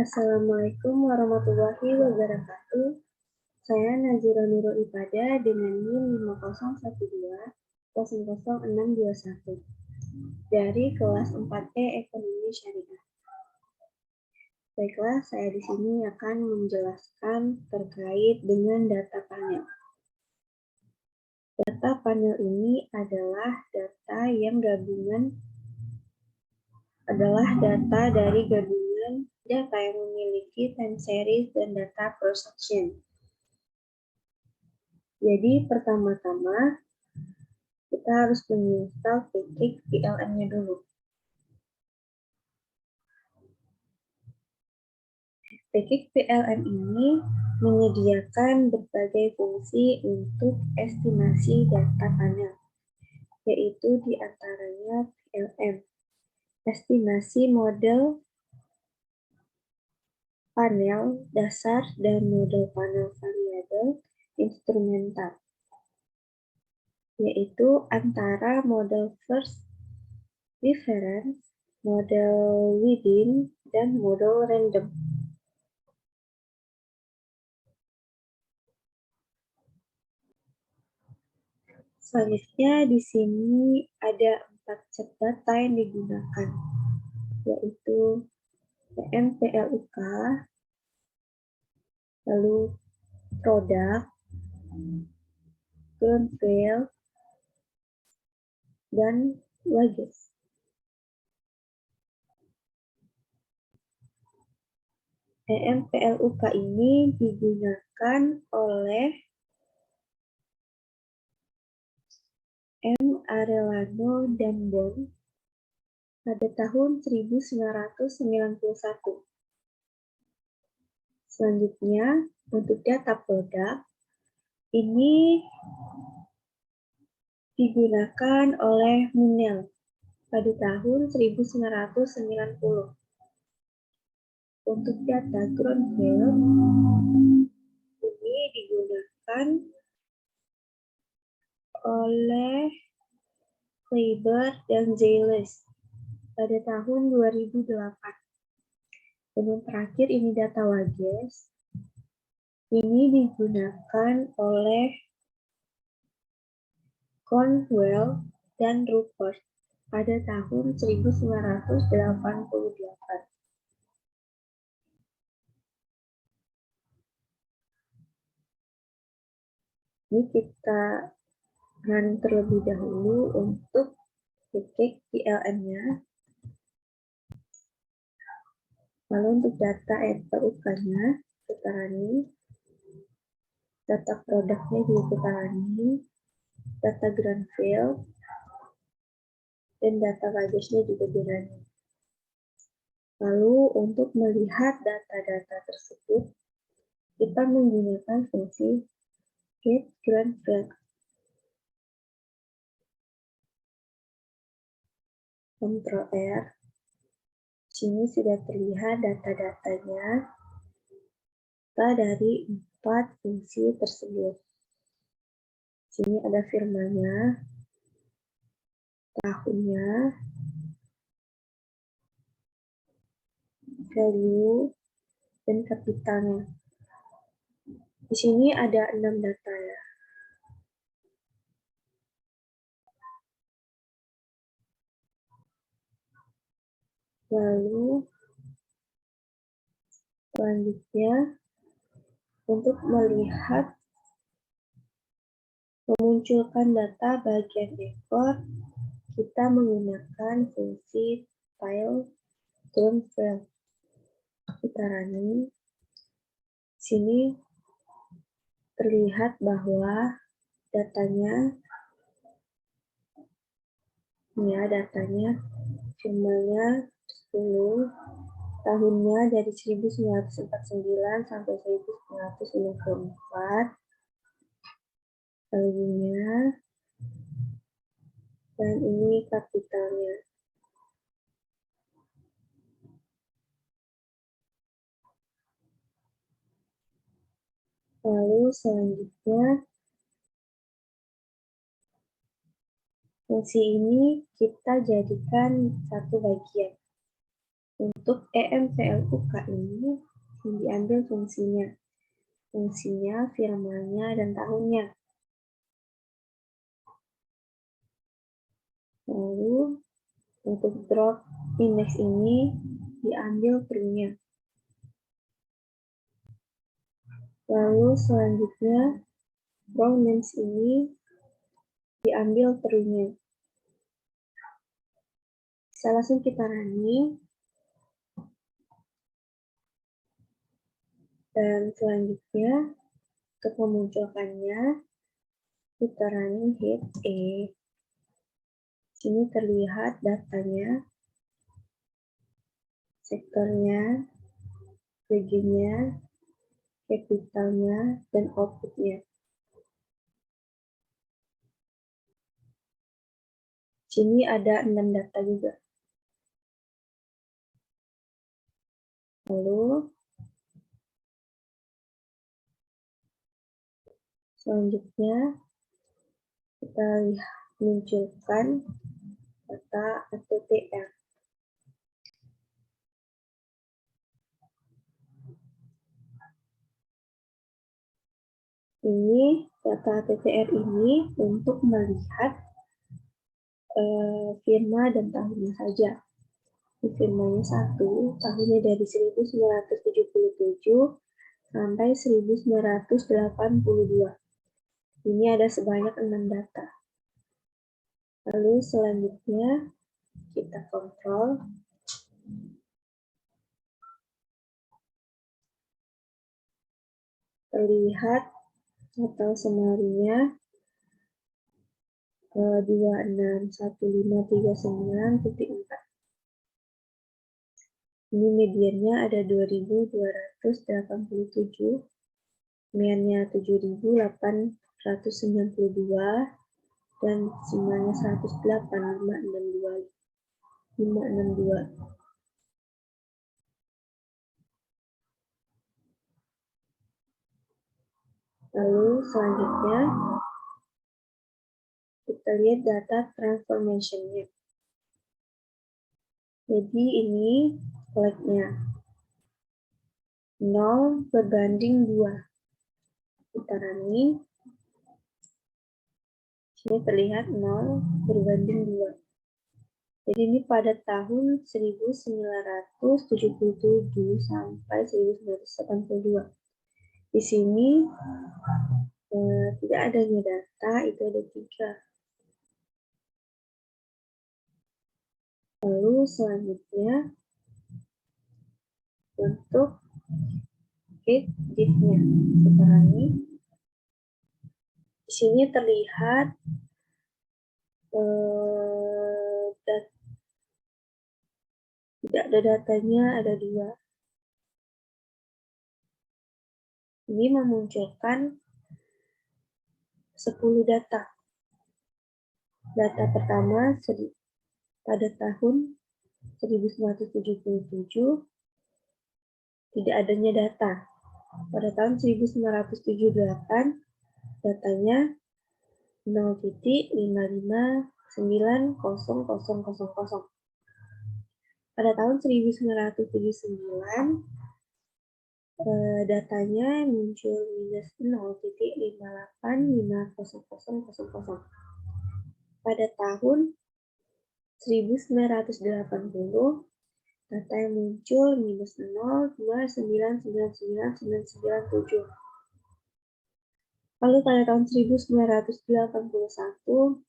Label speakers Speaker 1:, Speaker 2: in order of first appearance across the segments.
Speaker 1: Assalamualaikum warahmatullahi wabarakatuh. Saya Nazira Nurul Ipada dengan NIM 5012000621 dari kelas 4E Ekonomi Syariah. Baiklah, saya di sini akan menjelaskan terkait dengan data panel. Data panel ini adalah data dari gabungan data yang memiliki time series dan data cross section. Jadi pertama-tama kita harus menginstal Pkik PLM-nya dulu. Pkik PLM ini menyediakan berbagai fungsi untuk estimasi data panel, yaitu diantaranya PLM, estimasi model panel dasar dan model panel variabel instrumental, yaitu antara model first reference, model within, dan model random. Selanjutnya di sini ada 4 set data yang digunakan, yaitu PMPLUK, lalu produk, ground fail, dan wages. PMPLUK ini digunakan oleh M. Arellano dan Bon pada tahun 1991. Selanjutnya, untuk data produk, ini digunakan oleh Munel pada tahun 1990. Untuk data ground fail, ini digunakan oleh Kleiber dan Zeiles pada tahun 2008. Dan yang terakhir ini data wages, ini digunakan oleh Cornwell dan Rupert pada tahun 1988. Ini kita run terlebih dahulu untuk Pkik PLM-nya. Lalu untuk data RPUK-nya kita running, data produknya juga kita running, data ground fail, dan data wages-nya juga di running. Lalu untuk melihat data-data tersebut, kita menggunakan fungsi get ground fail. Ctrl R. Sini sudah terlihat data-datanya dari 4 fungsi tersebut. Sini ada firmanya, tahunnya, value, dan kapitalnya. Di sini ada 6 data ya. Lalu selanjutnya untuk melihat memunculkan data bagian ekor, kita menggunakan fungsi file ground fail. Kita running. Sini terlihat bahwa datanya, ya datanya, jumlahnya 10, tahunnya dari 1949 sampai 1954, valuenya, dan ini kapitalnya. Lalu selanjutnya, fungsi ini kita jadikan satu bagian, Untuk EMCLUK ini yang diambil fungsinya. Fungsinya, firmanya, dan tahunnya. Lalu, untuk drop index ini diambil true-nya. Lalu selanjutnya, row names ini diambil true-nya. Bisa langsung kita running. Dan selanjutnya, untuk memunculkannya, kita running hit E. Sini terlihat datanya, sektornya, regionnya, capitalnya, dan outputnya. Sini ada 6 data juga. Lalu, selanjutnya, kita munculkan data ATTR. Ini data ATTR ini untuk melihat firma dan tahunnya saja. Firmanya 1, tahunnya dari 1977 sampai 1982. Ini ada sebanyak 6 data. Lalu selanjutnya kita kontrol. Terlihat total summary-nya 261539.4. Ini mediannya ada 2287, mediannya 7892, dan sinyalnya 108, 562. Lalu selanjutnya kita lihat data transformation-nya. Jadi ini collect-nya 0 berbanding 2. Kita running. Sini terlihat 0 berbanding 2. Jadi ini pada tahun 1977 sampai 1982. Di sini tidak adanya data, itu ada 3. Lalu selanjutnya untuk date-nya, kita running. Di sini terlihat tidak ada datanya, ada 2. Ini memunculkan 10 data. Data pertama pada tahun 1977 tidak adanya data. Pada tahun 1978 datanya 0,5590000. Pada tahun 1979 datanya muncul minus 0,5850000. Pada tahun 1980 data yang muncul minus 0,2999997. Lalu pada tahun 1981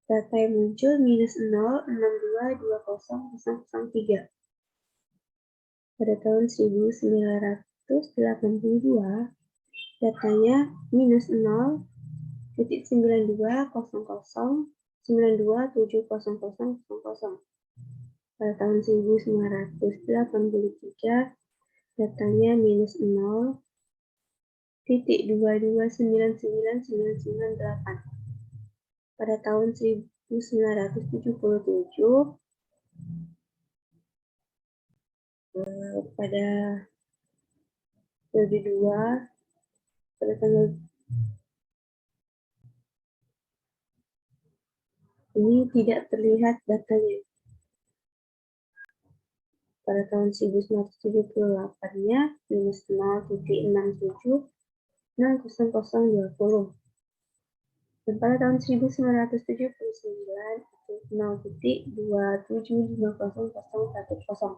Speaker 1: data yang muncul minus 0,62200003. Pada tahun 1982 datanya minus 0,9200927000. Pada tahun 1983 datanya minus 0,2299998. Pada tahun 1977 pada periode 2 pada tanggal ini tidak terlihat datanya. Pada tahun 1978-nya minus 0,67 0,0020. Dan pada tahun 1979 itu 0,275010.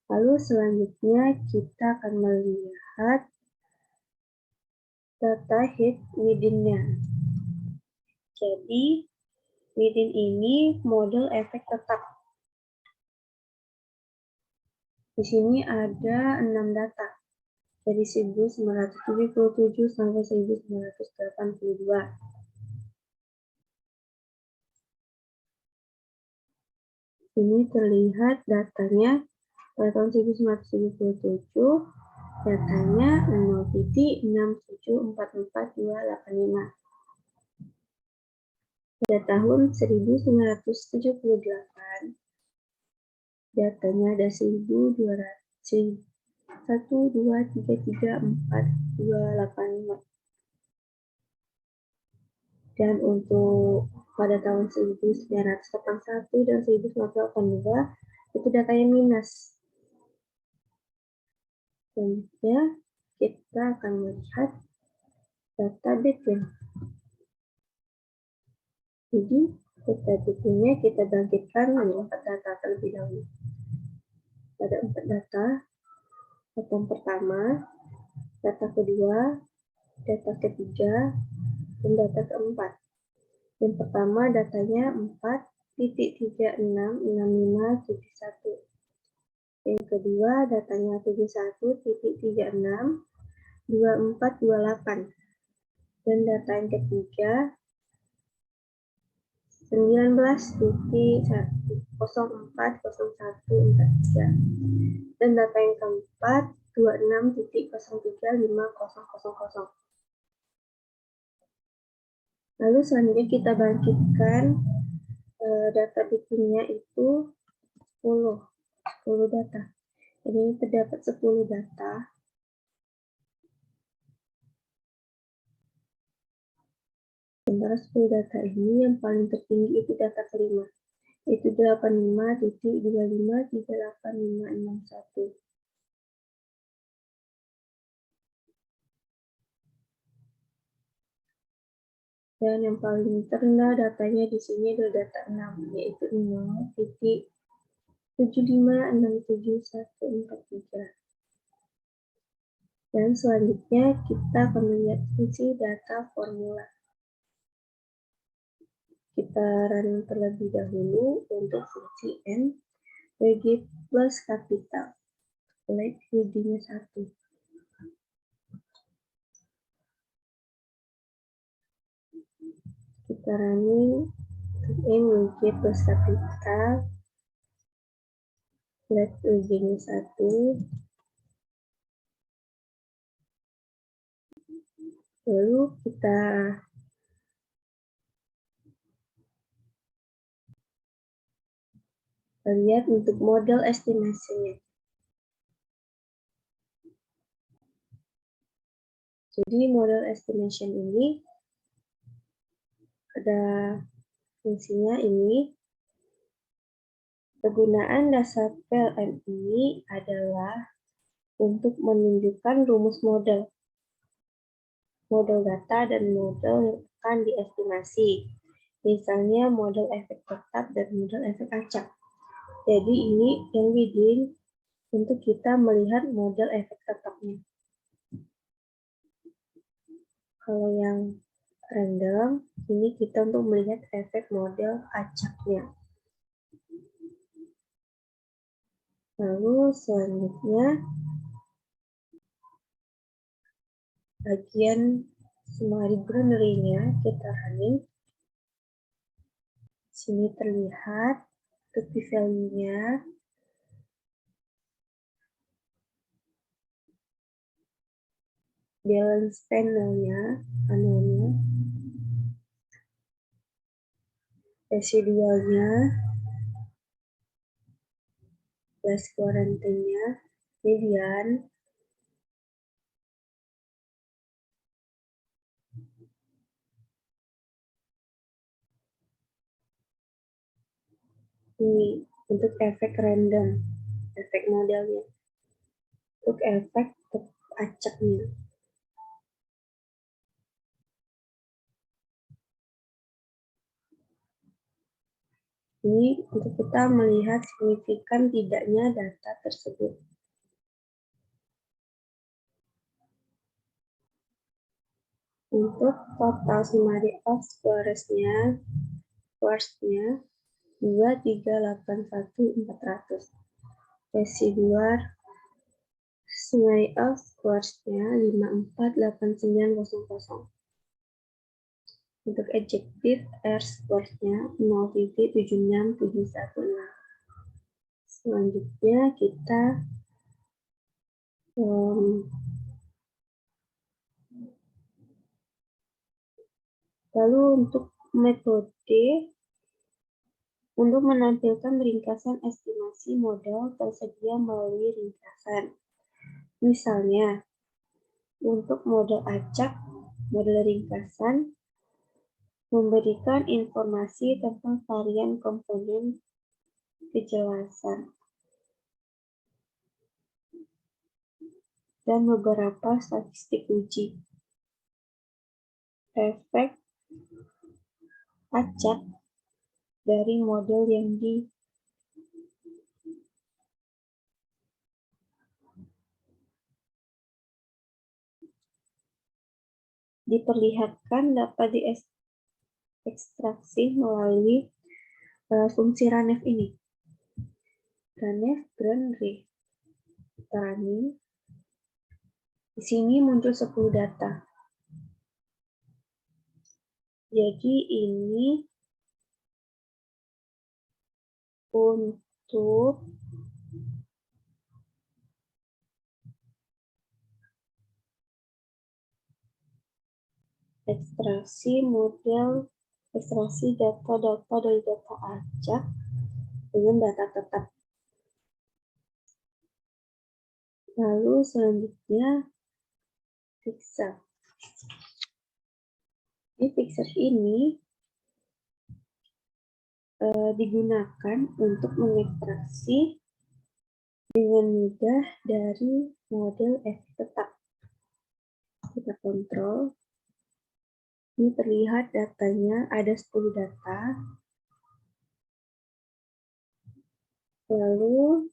Speaker 1: Lalu selanjutnya kita akan melihat data heat within-nya. Jadi within ini model efek tetap. Di sini ada 6 data. Dari 1977 sampai 1982. Ini terlihat datanya pada tahun 1977, datanya 0,6744285. Pada tahun 1978, datanya ada 1,233,4,285. Dan untuk pada tahun 1981 dan 1982 itu datanya minus. Selanjutnya kita akan melihat data between. Jadi data between-nya kita bangkitkan menjadi 4 data terlebih dahulu. Ada 4 data. Data yang pertama, data kedua, data ketiga, dan data keempat. Yang pertama datanya 4,366571. Yang kedua datanya 71,362428. Dan data yang ketiga 19,040143. Dan data yang keempat 26,035000. Lalu selanjutnya kita bangkitkan data between-nya itu 10 data. Jadi ini terdapat 10 data. Sementara 10 data ini yang paling tertinggi itu data kelima, yaitu 85.25385661. Dan yang paling terendah datanya di sini adalah data 6, yaitu 0,75671443. Dan selanjutnya kita akan melihat fungsi data formula. Kita running terlebih dahulu untuk fungsi N WG plus kapital. Lihat WG-nya 1. Kita running N WG plus kapital. Lihat WG-nya 1. Lalu kita lihat untuk model estimasinya. Jadi model estimation ini ada fungsinya ini. Penggunaan dasar PLM ini adalah untuk menunjukkan rumus model data dan model yang akan diestimasi. Misalnya model efek tetap dan model efek acak. Jadi ini yang within untuk kita melihat model efek tetapnya. Kalau yang random, ini kita untuk melihat efek model acaknya. Lalu selanjutnya, bagian summary binary-nya kita running. Sini terlihat key value-nya. Balance panel-nya, residualnya, plus quarantine-nya, median, ini untuk efek random, efek modelnya, untuk efek acaknya. Ini untuk kita melihat signifikan tidaknya data tersebut. Untuk total summary of squares-nya 2381400. Residual summary of squares-nya 548900. Untuk adjective R squares-nya 0,76716. Selanjutnya kita lalu untuk metode untuk menampilkan ringkasan estimasi model tersedia melalui ringkasan. Misalnya, untuk model acak, model ringkasan memberikan informasi tentang varian komponen kejelasan dan beberapa statistik uji. Efek acak dari model yang diperlihatkan dapat diekstraksi melalui fungsi Ranef ini. Ranef Grand Running. Di sini muncul 10 data. Jadi ini untuk ekstraksi data-data dari data acak dengan data tetap. Lalu selanjutnya fixer. Di fixer ini digunakan untuk mengekstraksi dengan mudah dari model efek tetap. Kita kontrol. Ini terlihat datanya ada 10 data. Lalu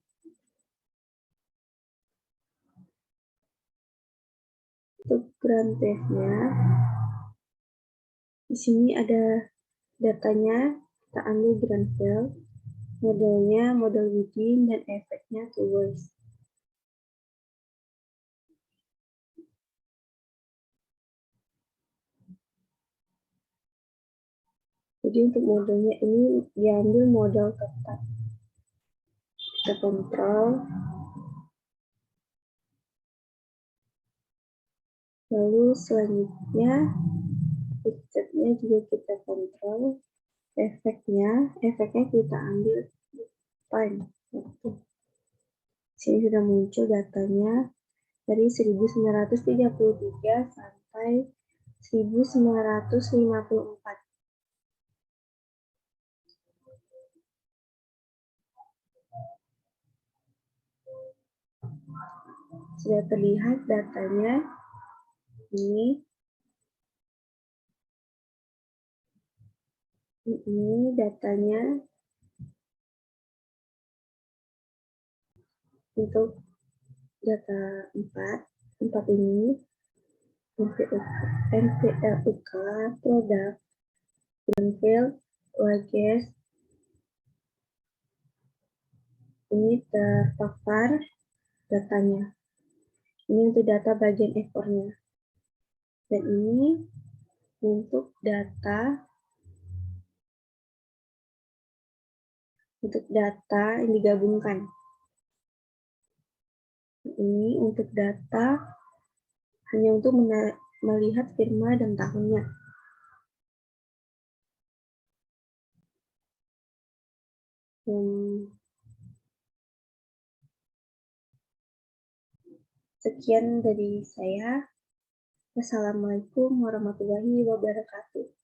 Speaker 1: untuk grand test-nya, di sini ada datanya, kita ambil grand field, modelnya, model within, dan efeknya towards. Jadi untuk modelnya ini diambil model tetap. Kita kontrol. Lalu selanjutnya picture-nya juga kita kontrol. Efeknya kita ambil time. Sini sudah muncul datanya dari 1933 sampai 1954. Sudah terlihat datanya ini datanya untuk data 4 ini NPLUK, produk, Greenfield, Wages, ini terpapar datanya. Ini untuk data bagian ekornya. Dan ini untuk data yang digabungkan. Ini untuk data hanya untuk melihat firma dan tahunnya. Sekian dari saya. Wassalamualaikum warahmatullahi wabarakatuh.